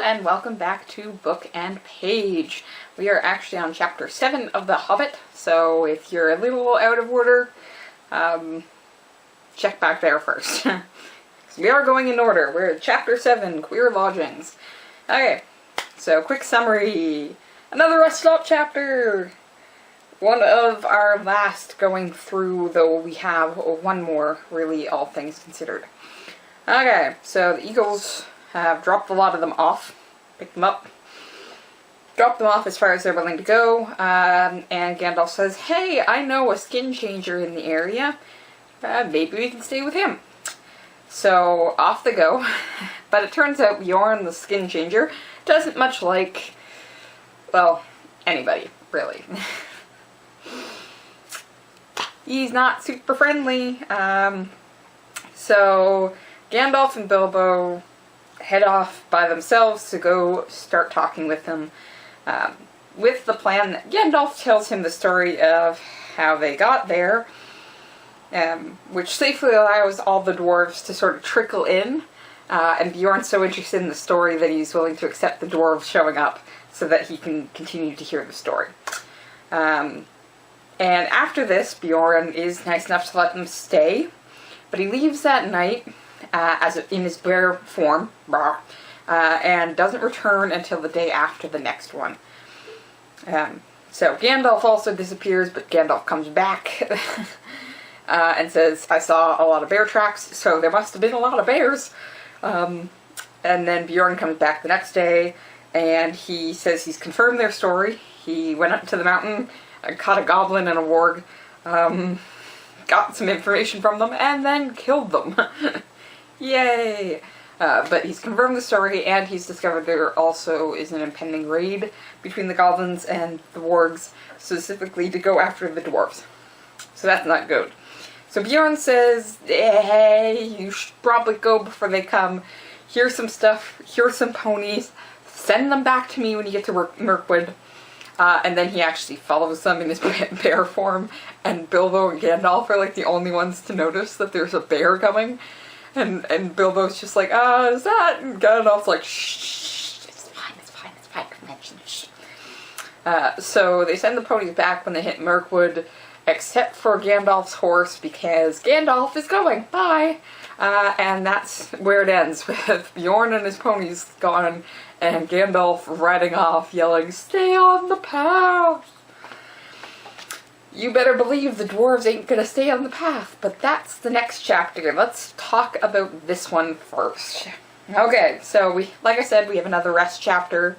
and welcome back to Book and Page. We are actually on chapter 7 of The Hobbit, so if you're a little out of order, check back there first. We are going in order. We're at chapter 7, Queer Lodgings. Okay, so quick summary. Another rest stop chapter! One of our last going through, though we have one more, really, all things considered. Okay, so the Eagles have dropped a lot of them off, picked them up, dropped them off as far as they're willing to go, and Gandalf says, hey, I know a skin changer in the area, maybe we can stay with him. So off they go, but it turns out Bjorn, the skin changer, doesn't much like, well, anybody, really. He's not super friendly, so Gandalf and Bilbo head off by themselves to go start talking with him, with the plan that Gandalf tells him the story of how they got there, which safely allows all the dwarves to sort of trickle in, and Bjorn's so interested in the story that he's willing to accept the dwarves showing up so that he can continue to hear the story. And after this, Bjorn is nice enough to let them stay, but he leaves that night in his bear form, and doesn't return until the day after the next one. So Gandalf also disappears, but Gandalf comes back and says, I saw a lot of bear tracks, so there must have been a lot of bears. And then Bjorn comes back the next day, and he says he's confirmed their story. He went up to the mountain, caught a goblin and a warg, got some information from them, and then killed them. Yay! But he's confirmed the story, and he's discovered there also is an impending raid between the goblins and the wargs, specifically to go after the dwarves. So that's not good. So Bjorn says, hey, you should probably go before they come. Here's some stuff, here's some ponies, send them back to me when you get to Mirkwood. And then he actually follows them in his bear form, and Bilbo and Gandalf are like the only ones to notice that there's a bear coming. And Bilbo's just like, is that? And Gandalf's like, shh, it's fine, convention, shh. So they send the ponies back when they hit Mirkwood, except for Gandalf's horse, because Gandalf is going, bye! And that's where it ends, with Bjorn and his ponies gone, and Gandalf riding off, yelling, stay on the path! You better believe the dwarves ain't gonna stay on the path, but that's the next chapter. Let's talk about this one first. Okay, so like I said, we have another rest chapter.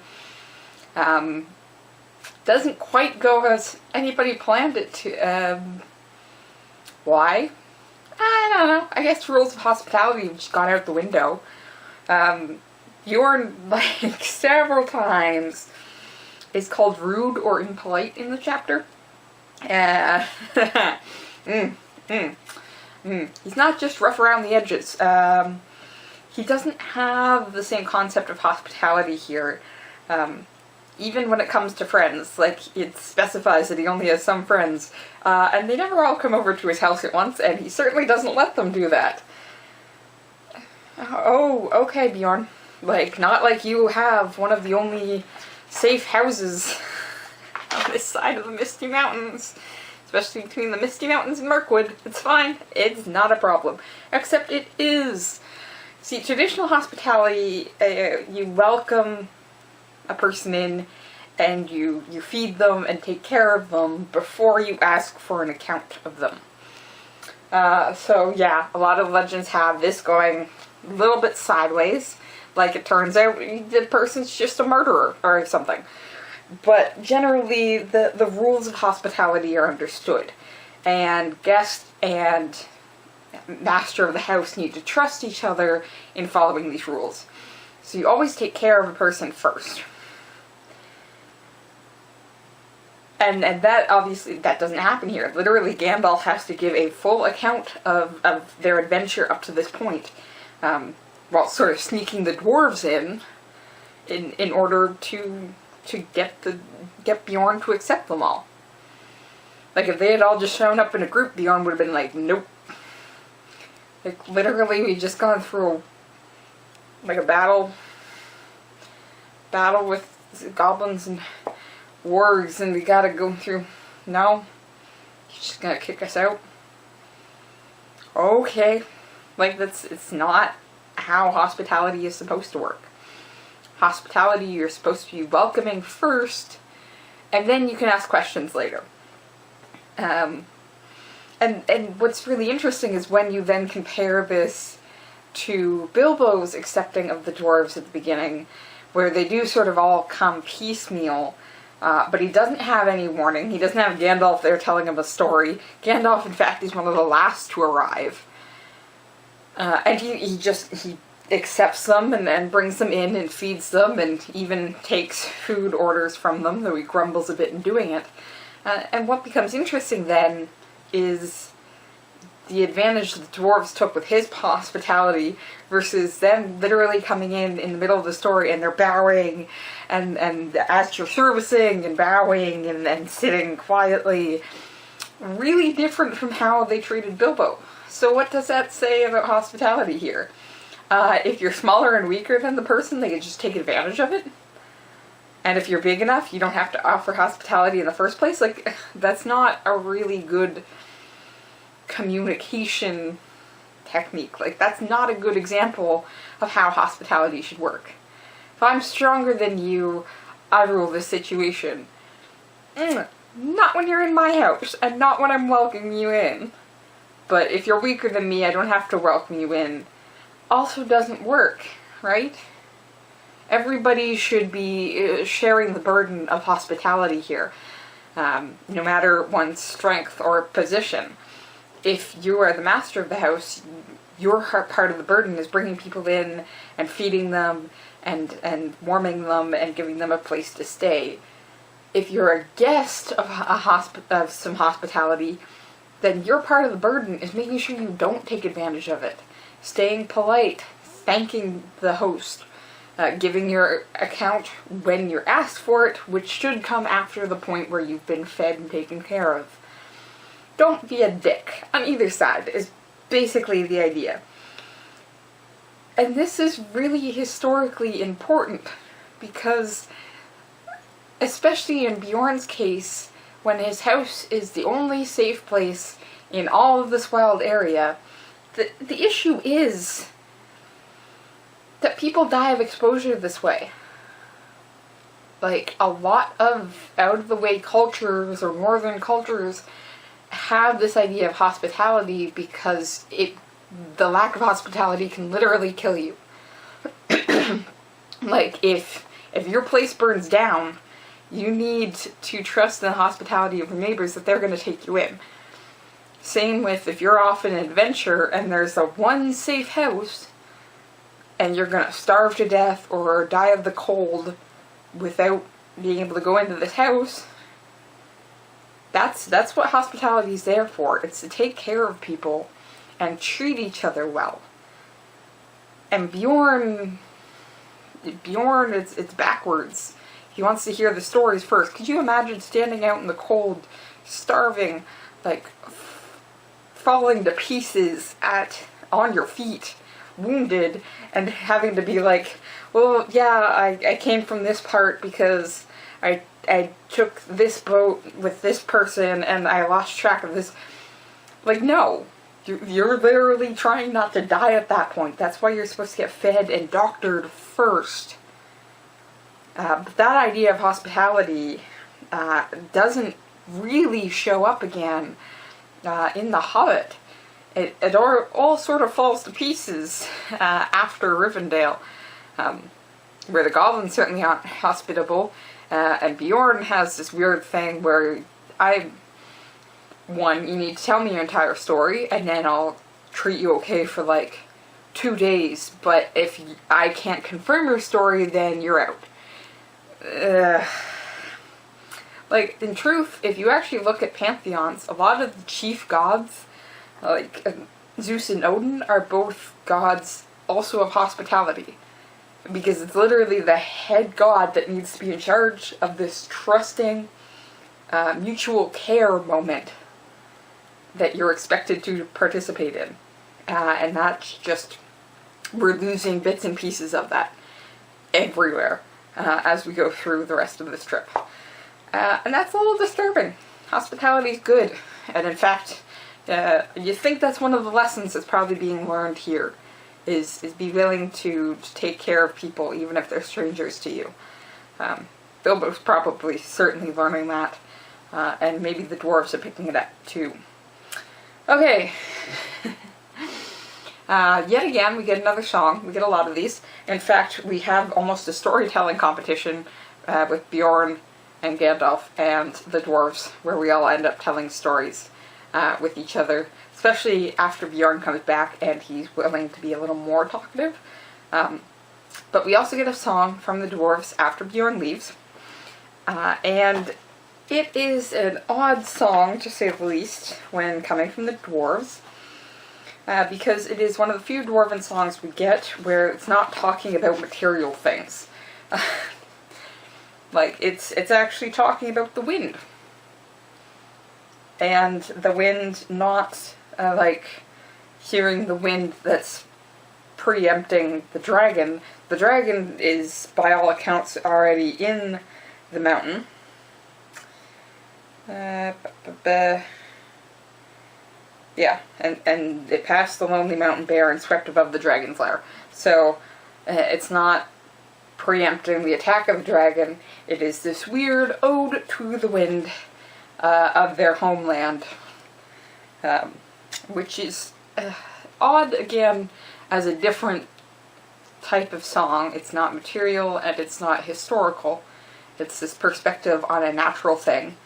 Doesn't quite go as anybody planned it to. Why? I don't know. I guess rules of hospitality have just gone out the window. Bjorn, like, several times is called rude or impolite in the chapter. He's not just rough around the edges. He doesn't have the same concept of hospitality here. Even when it comes to friends, like, it specifies that he only has some friends, and they never all come over to his house at once, and he certainly doesn't let them do that. Oh, okay, Bjorn. Like, not like you have one of the only safe houses on this side of the Misty Mountains, especially between the Misty Mountains and Mirkwood. It's fine. It's not a problem. Except it is. See, traditional hospitality, you welcome a person in, and you feed them and take care of them before you ask for an account of them. So yeah, a lot of legends have this going a little bit sideways. Like, it turns out the person's just a murderer or something. But generally, the rules of hospitality are understood. And guest and master of the house need to trust each other in following these rules. So you always take care of a person first. And that, obviously, that doesn't happen here. Literally, Gandalf has to give a full account of their adventure up to this point, while sort of sneaking the dwarves in order to get Bjorn to accept them all. Like, if they had all just shown up in a group, Bjorn would have been like, nope. Like, literally, we've just gone through, like, a battle. battle with goblins and wargs and we gotta go through. No? You're just gonna kick us out? Okay. Like, it's not how hospitality is supposed to work. Hospitality, you're supposed to be welcoming first, and then you can ask questions later. And what's really interesting is when you then compare this to Bilbo's accepting of the dwarves at the beginning, where they do sort of all come piecemeal, but he doesn't have any warning. He doesn't have Gandalf there telling him a story. Gandalf, in fact, is one of the last to arrive. And he accepts them and brings them in and feeds them and even takes food orders from them, though he grumbles a bit in doing it. And what becomes interesting then is the advantage the dwarves took with his hospitality versus them literally coming in the middle of the story and they're bowing and as you're servicing and bowing and sitting quietly. Really different from how they treated Bilbo. So what does that say about hospitality here? If you're smaller and weaker than the person, they can just take advantage of it. And if you're big enough, you don't have to offer hospitality in the first place. Like, that's not a really good communication technique. Like, that's not a good example of how hospitality should work. If I'm stronger than you, I rule this situation. Not when you're in my house, and not when I'm welcoming you in. But if you're weaker than me, I don't have to welcome you in. Also doesn't work, right? Everybody should be sharing the burden of hospitality here, no matter one's strength or position. If you are the master of the house, your part of the burden is bringing people in and feeding them and warming them and giving them a place to stay. If you're a guest of some hospitality, then your part of the burden is making sure you don't take advantage of it. Staying polite, thanking the host, giving your account when you're asked for it, which should come after the point where you've been fed and taken care of. Don't be a dick on either side is basically the idea. And this is really historically important because, especially in Bjorn's case, when his house is the only safe place in all of this wild area, the issue is that people die of exposure this way. Like, a lot of out-of-the-way cultures or northern cultures have this idea of hospitality because the lack of hospitality can literally kill you. Like, if your place burns down, you need to trust in the hospitality of your neighbors that they're going to take you in. Same with if you're off on an adventure and there's a one safe house and you're going to starve to death or die of the cold without being able to go into this house. That's what hospitality is there for. It's to take care of people and treat each other well. And Bjorn, it's backwards. He wants to hear the stories first. Could you imagine standing out in the cold, starving, like falling to pieces on your feet, wounded, and having to be like, well, yeah, I came from this part because I took this boat with this person and I lost track of this. Like, no. You're literally trying not to die at that point. That's why you're supposed to get fed and doctored first. But that idea of hospitality doesn't really show up again in The Hobbit. It all sort of falls to pieces after Rivendell, where the goblins certainly aren't hospitable, and Bjorn has this weird thing where you need to tell me your entire story, and then I'll treat you okay for like 2 days, but if I can't confirm your story, then you're out. Like, in truth, if you actually look at pantheons, a lot of the chief gods, like Zeus and Odin, are both gods also of hospitality. Because it's literally the head god that needs to be in charge of this trusting, mutual care moment that you're expected to participate in. And that's just, we're losing bits and pieces of that everywhere. as we go through the rest of this trip. And that's a little disturbing. Hospitality is good, and in fact, you think that's one of the lessons that's probably being learned here, is be willing to take care of people even if they're strangers to you. Bilbo's probably certainly learning that, and maybe the dwarves are picking it up too. Okay, yet again we get another song. We get a lot of these. In fact, we have almost a storytelling competition with Bjorn and Gandalf and the dwarves, where we all end up telling stories with each other, especially after Bjorn comes back and he's willing to be a little more talkative. But we also get a song from the dwarves after Bjorn leaves, and it is an odd song, to say the least, when coming from the dwarves, because it is one of the few dwarven songs we get where it's not talking about material things. Like, it's actually talking about the wind. And the wind, not, like, hearing the wind that's preempting the dragon. The dragon is, by all accounts, already in the mountain. Yeah, and it passed the lonely mountain bear and swept above the dragon's lair. So, it's not preempting the attack of the dragon. It is this weird ode to the wind of their homeland, which is odd, again, as a different type of song. It's not material and it's not historical. It's this perspective on a natural thing,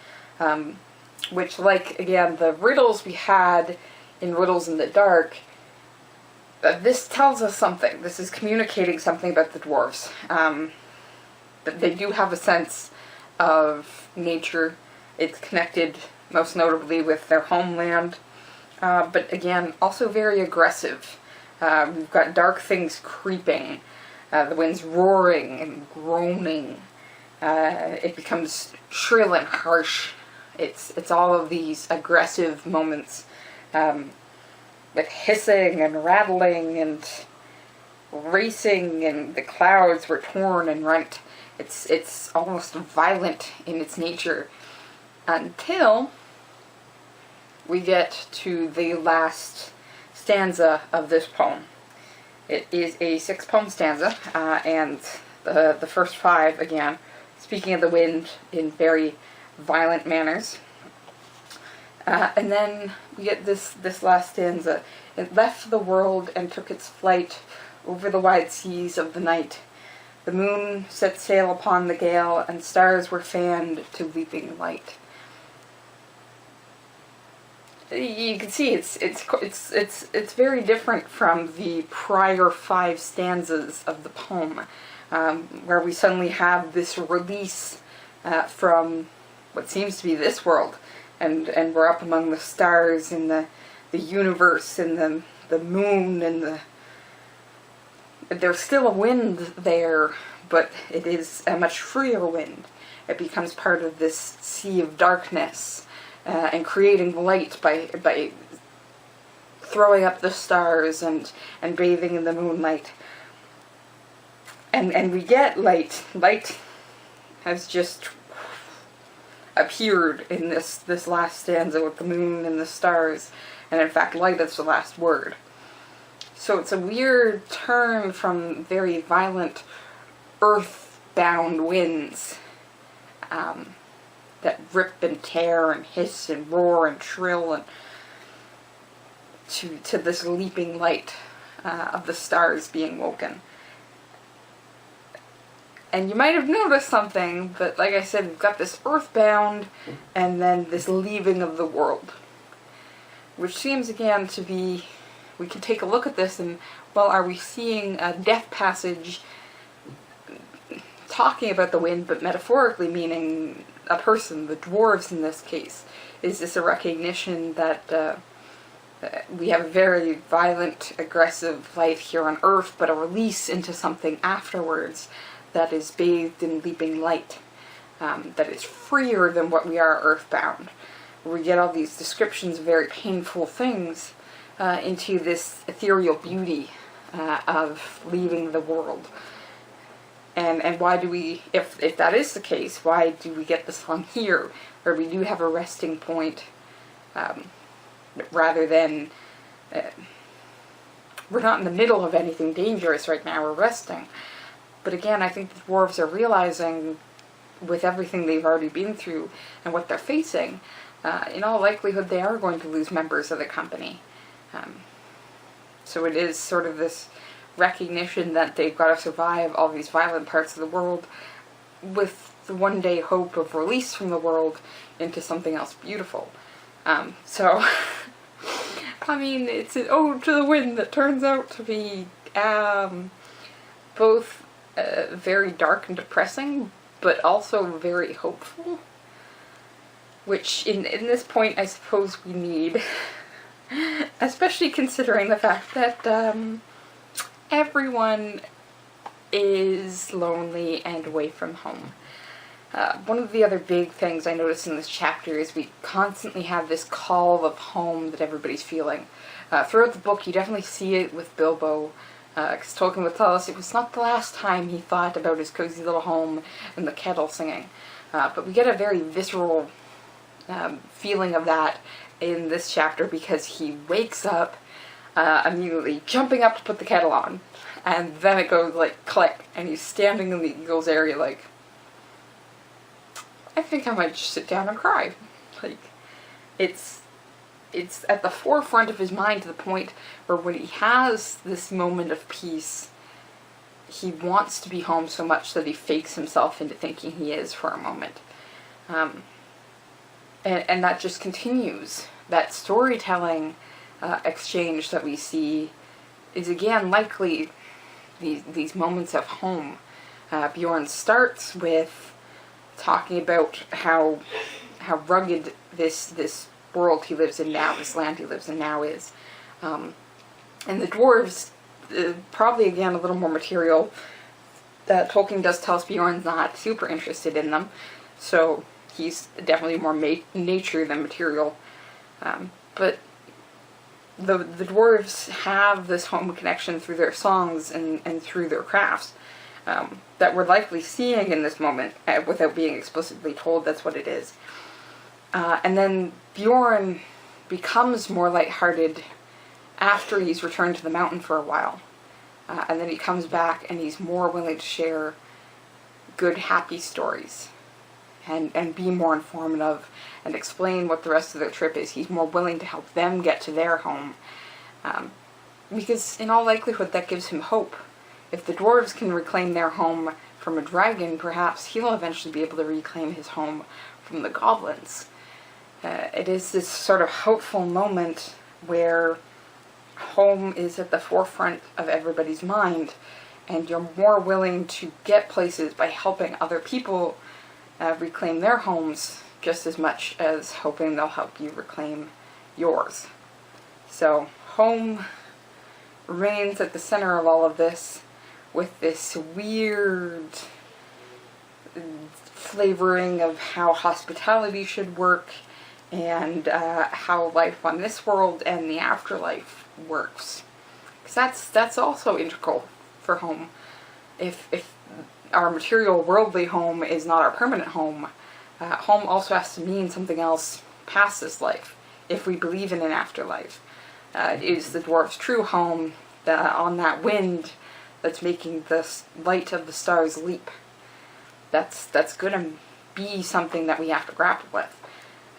which, like, again, the riddles we had in Riddles in the Dark, this tells us something. This is communicating something about the dwarves. That they do have a sense of nature. It's connected most notably with their homeland, but again, also very aggressive. We've got dark things creeping, the wind's roaring and groaning, it becomes shrill and harsh. It's all of these aggressive moments, with hissing and rattling and racing, and the clouds were torn and rent. It's almost violent in its nature, until we get to the last stanza of this poem. It is a 6-poem stanza, and the first 5, again, speaking of the wind in very violent manners. And then we get this last stanza. It left the world and took its flight over the wide seas of the night. The moon set sail upon the gale, and stars were fanned to leaping light. You can see it's very different from the prior 5 stanzas of the poem, where we suddenly have this release from what seems to be this world, and we're up among the stars and the universe and the moon, and there's still a wind there, but it is a much freer wind. It becomes part of this sea of darkness, and creating light by throwing up the stars and bathing in the moonlight. And we get light. Light has just appeared in this last stanza with the moon and the stars, and in fact light is the last word. So it's a weird turn from very violent earthbound winds that rip and tear and hiss and roar and shrill, and to this leaping light of the stars being woken. And you might have noticed something, but like I said, we've got this earthbound and then this leaving of the world, which seems again to be, we can take a look at this and, well, are we seeing a death passage talking about the wind, but metaphorically meaning a person, the dwarves in this case? Is this a recognition that we have a very violent, aggressive life here on Earth, but a release into something afterwards that is bathed in leaping light, that is freer than what we are earthbound? We get all these descriptions of very painful things into this ethereal beauty of leaving the world. And why do we, if that is the case, why do we get the song here, where we do have a resting point, rather than, we're not in the middle of anything dangerous right now, we're resting. But again, I think the dwarves are realizing, with everything they've already been through and what they're facing, in all likelihood they are going to lose members of the company. So it is sort of this recognition that they've got to survive all these violent parts of the world with the one day hope of release from the world into something else beautiful. So, I mean, it's an ode to the wind that turns out to be both very dark and depressing, but also very hopeful. Which, in this point, I suppose we need, especially considering the fact that everyone is lonely and away from home. One of the other big things I noticed in this chapter is we constantly have this call of home that everybody's feeling. Throughout the book, you definitely see it with Bilbo, because Tolkien would tell us it was not the last time he thought about his cozy little home and the kettle singing. But we get a very visceral feeling of that in this chapter, because he wakes up immediately jumping up to put the kettle on, and then it goes like click, and he's standing in the eagles area like, I think I might just sit down and cry. Like, it's at the forefront of his mind, to the point where when he has this moment of peace, he wants to be home so much that he fakes himself into thinking he is for a moment. And that just continues. That storytelling exchange that we see is again likely these moments of home. Bjorn starts with talking about how rugged this world he lives in now, this land he lives in now is. And the dwarves, probably again a little more material. Tolkien does tell us Bjorn's not super interested in them, so he's definitely more nature than material. But the dwarves have this home connection through their songs and through their crafts that we're likely seeing in this moment without being explicitly told that's what it is. And then Bjorn becomes more lighthearted after he's returned to the mountain for a while. And then he comes back and he's more willing to share good, happy stories and be more informative and explain what the rest of their trip is. He's more willing to help them get to their home. Because in all likelihood that gives him hope. If the dwarves can reclaim their home from a dragon, perhaps he'll eventually be able to reclaim his home from the goblins. It is this sort of hopeful moment where home is at the forefront of everybody's mind, and you're more willing to get places by helping other people reclaim their homes just as much as hoping they'll help you reclaim yours. So home reigns at the center of all of this, with this weird flavoring of how hospitality should work and how life on this world and the afterlife works. Because that's also integral for home. If our material worldly home is not our permanent home, home also has to mean something else past this life, if we believe in an afterlife. It is the dwarf's true home on that wind that's making the light of the stars leap. That's going to be something that we have to grapple with.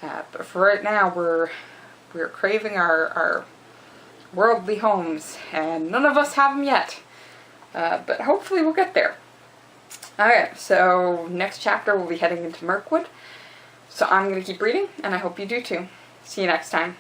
But for right now, we're craving our worldly homes, and none of us have them yet. But hopefully we'll get there. Alright, so next chapter we'll be heading into Mirkwood. So I'm going to keep reading, and I hope you do too. See you next time.